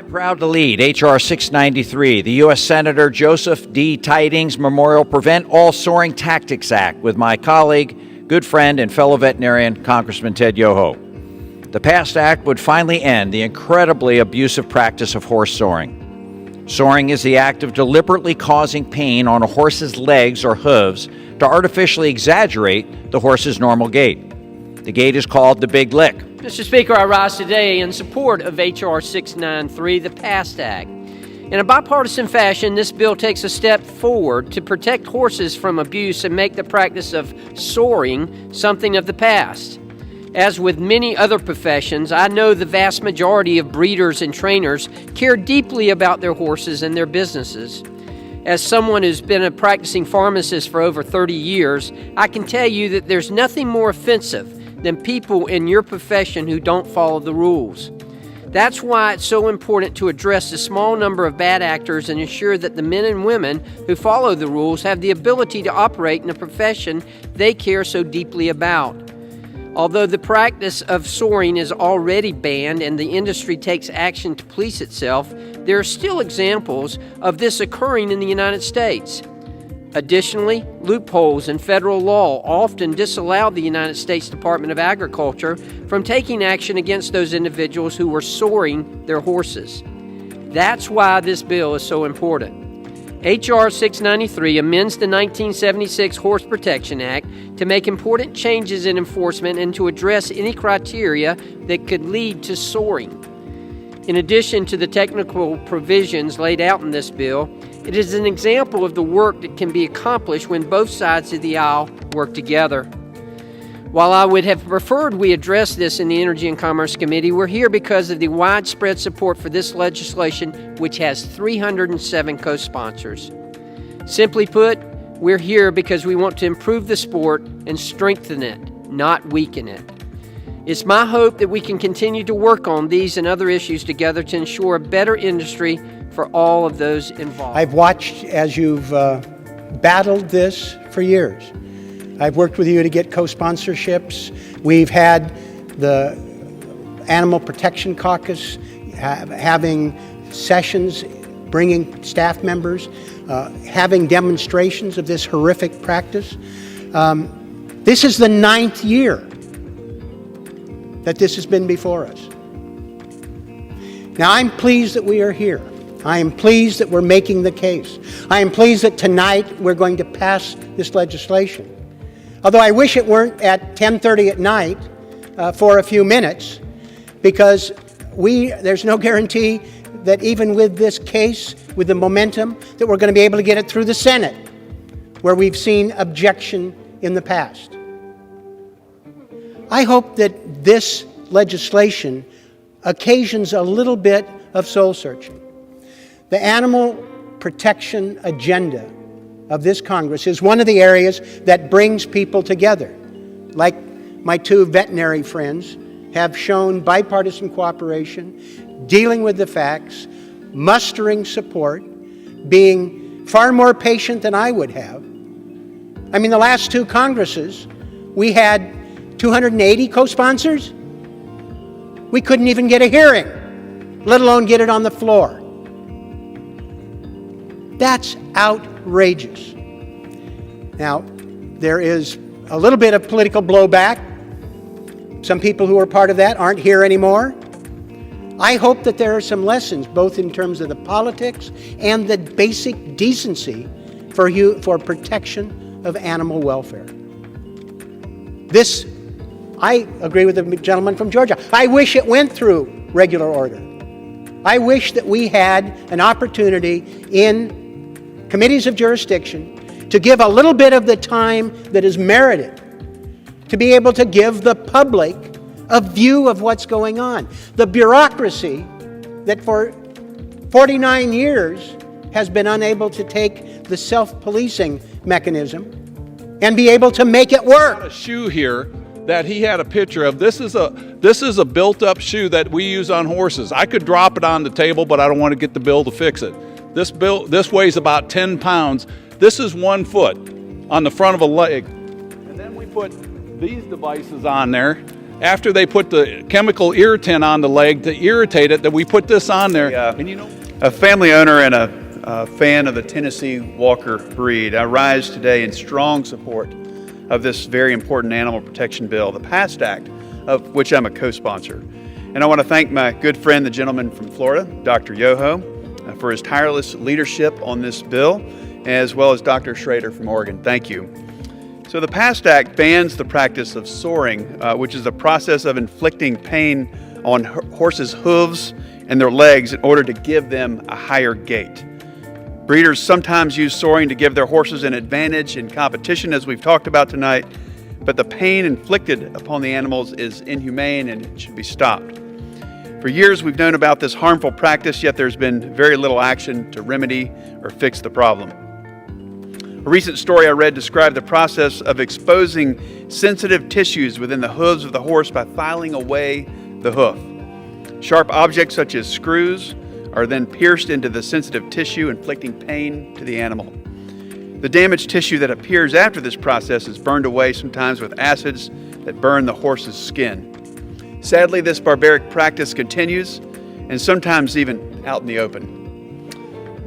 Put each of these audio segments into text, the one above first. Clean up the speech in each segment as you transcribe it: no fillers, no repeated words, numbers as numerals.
I'm proud to lead H.R. 693, the U.S. Senator Joseph D. Tidings Memorial Prevent All Soaring Tactics Act, with my colleague, good friend, and fellow veterinarian, Congressman Ted Yoho. The passed act would finally end the incredibly abusive practice of horse soaring. Soaring is the act of deliberately causing pain on a horse's legs or hooves to artificially exaggerate the horse's normal gait. The gait is called the big lick. Mr. Speaker, I rise today in support of H.R. 693, the PAST Act. In a bipartisan fashion, this bill takes a step forward to protect horses from abuse and make the practice of soaring something of the past. As with many other professions, I know the vast majority of breeders and trainers care deeply about their horses and their businesses. As someone who's been a practicing pharmacist for over 30 years, I can tell you that there's nothing more offensive than people in your profession who don't follow the rules. That's why it's so important to address the small number of bad actors and ensure that the men and women who follow the rules have the ability to operate in a profession they care so deeply about. Although the practice of soaring is already banned and the industry takes action to police itself, there are still examples of this occurring in the United States. Additionally, loopholes in federal law often disallow the United States Department of Agriculture from taking action against those individuals who were soaring their horses. That's why this bill is so important. H.R. 693 amends the 1976 Horse Protection Act to make important changes in enforcement and to address any criteria that could lead to soaring. In addition to the technical provisions laid out in this bill, it is an example of the work that can be accomplished when both sides of the aisle work together. While I would have preferred we address this in the Energy and Commerce Committee, we're here because of the widespread support for this legislation, which has 307 co-sponsors. Simply put, we're here because we want to improve the sport and strengthen it, not weaken it. It's my hope that we can continue to work on these and other issues together to ensure a better industry for all of those involved. I've watched as you've battled this for years. I've worked with you to get co-sponsorships. We've had the Animal Protection Caucus having sessions, bringing staff members, having demonstrations of this horrific practice. This is the 9th year that this has been before us. Now, I'm pleased that we are here. I am pleased that we're making the case. I am pleased that tonight we're going to pass this legislation. Although I wish it weren't at 10:30 at night for a few minutes, because there's no guarantee that even with this case, with the momentum, that we're going to be able to get it through the Senate, where we've seen objection in the past. I hope that this legislation occasions a little bit of soul searching. The animal protection agenda of this Congress is one of the areas that brings people together. Like my two veterinary friends have shown bipartisan cooperation, dealing with the facts, mustering support, being far more patient than I would have. I mean, the last two Congresses, we had 280 co-sponsors. We couldn't even get a hearing, let alone get it on the floor. That's outrageous. Now, there is a little bit of political blowback. Some people who are part of that aren't here anymore. I hope that there are some lessons, both in terms of the politics and the basic decency for protection of animal welfare. I agree with the gentleman from Georgia. I wish it went through regular order. I wish that we had an opportunity in committees of jurisdiction to give a little bit of the time that is merited, to be able to give the public a view of what's going on. The bureaucracy that for 49 years has been unable to take the self-policing mechanism and be able to make it work. A shoe here that he had a picture of. This is a built-up shoe that we use on horses. I could drop it on the table, but I don't want to get the bill to fix it. This weighs about 10 pounds. This is 1 foot on the front of a leg. And then we put these devices on there, after they put the chemical irritant on the leg to irritate it, that we put this on there. And you know, a family owner and a fan of the Tennessee Walker breed, I rise today in strong support of this very important animal protection bill, the PAST Act, of which I'm a co-sponsor. And I want to thank my good friend, the gentleman from Florida, Dr. Yoho, for his tireless leadership on this bill, as well as Dr. Schrader from Oregon. Thank you. So the PAST Act bans the practice of soring, which is the process of inflicting pain on horses' hooves and their legs in order to give them a higher gait. Breeders sometimes use soring to give their horses an advantage in competition, as we've talked about tonight, but the pain inflicted upon the animals is inhumane and it should be stopped. For years, we've known about this harmful practice, yet there's been very little action to remedy or fix the problem. A recent story I read described the process of exposing sensitive tissues within the hooves of the horse by filing away the hoof. Sharp objects such as screws are then pierced into the sensitive tissue, inflicting pain to the animal. The damaged tissue that appears after this process is burned away, sometimes with acids that burn the horse's skin. Sadly, this barbaric practice continues, and sometimes even out in the open.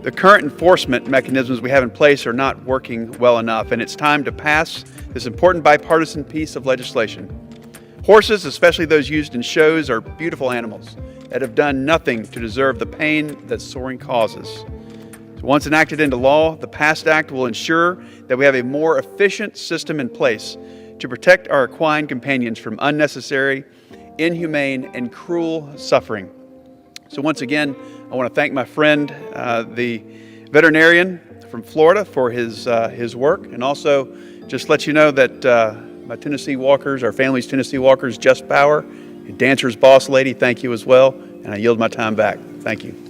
The current enforcement mechanisms we have in place are not working well enough, and it's time to pass this important bipartisan piece of legislation. Horses, especially those used in shows, are beautiful animals that have done nothing to deserve the pain that soring causes. So once enacted into law, the PAST Act will ensure that we have a more efficient system in place to protect our equine companions from unnecessary, inhumane, and cruel suffering. So once again, I want to thank my friend, the veterinarian from Florida, for his work, and also just let you know that my Tennessee Walkers, our family's Tennessee Walkers, Just Power, and Dancer's boss lady, thank you as well, and I yield my time back. Thank you.